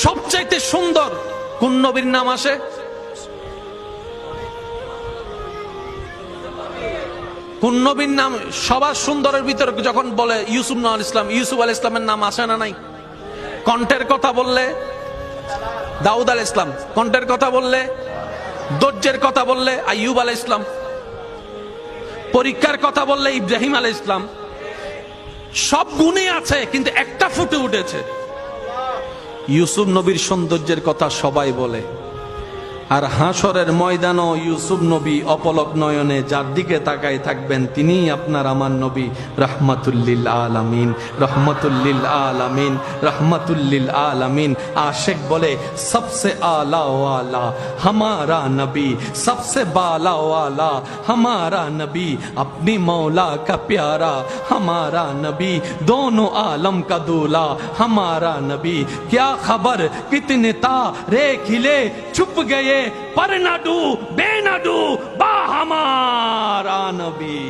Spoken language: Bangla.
সবচাইতে সুন্দর কোন নবীর নাম আসে? কোন নবীর নাম সবার সুন্দরের ভিতরে যখন বলে ইউসুফ আলাইহিস ইসলামের নাম আসে না নাই? কণ্ঠের কথা বললে দাউদ আলাইহিস ইসলাম, কণ্ঠের কথা বললে, ধৈর্যের কথা বললে আইয়ুব আলাইহিস ইসলাম, পরীক্ষার কথা বললে ইব্রাহিম আলাইহিস ইসলাম। সব গুণই আছে, কিন্তু একটা ফুটে উঠেছে। ইউসুফ নবীর সৌন্দর্যের কথা সবাই বলে, আর হাসরের ময়দানও ইউসুফ নবী অপলক নয়নে যার দিকে তাকায় থাকবেন তিনিই আপনার আমার নবী, রাহমাতুল্লিল আলামিন, রাহমাতুল্লিল আলামিন, রাহমাতুল্লিল আলামিন। আশিক বলে সবসে আলা ওয়ালা हमारा नबी, सबसे बाला वाला हमारा नबी, अपनी मौला का प्यारा हमारा नबी, दोनों आलम का दूल्हा हमारा नबी। क्या खबर कितने तारे खिले छुप गए, पर ना डू बे ना डू बा हमारा नबी।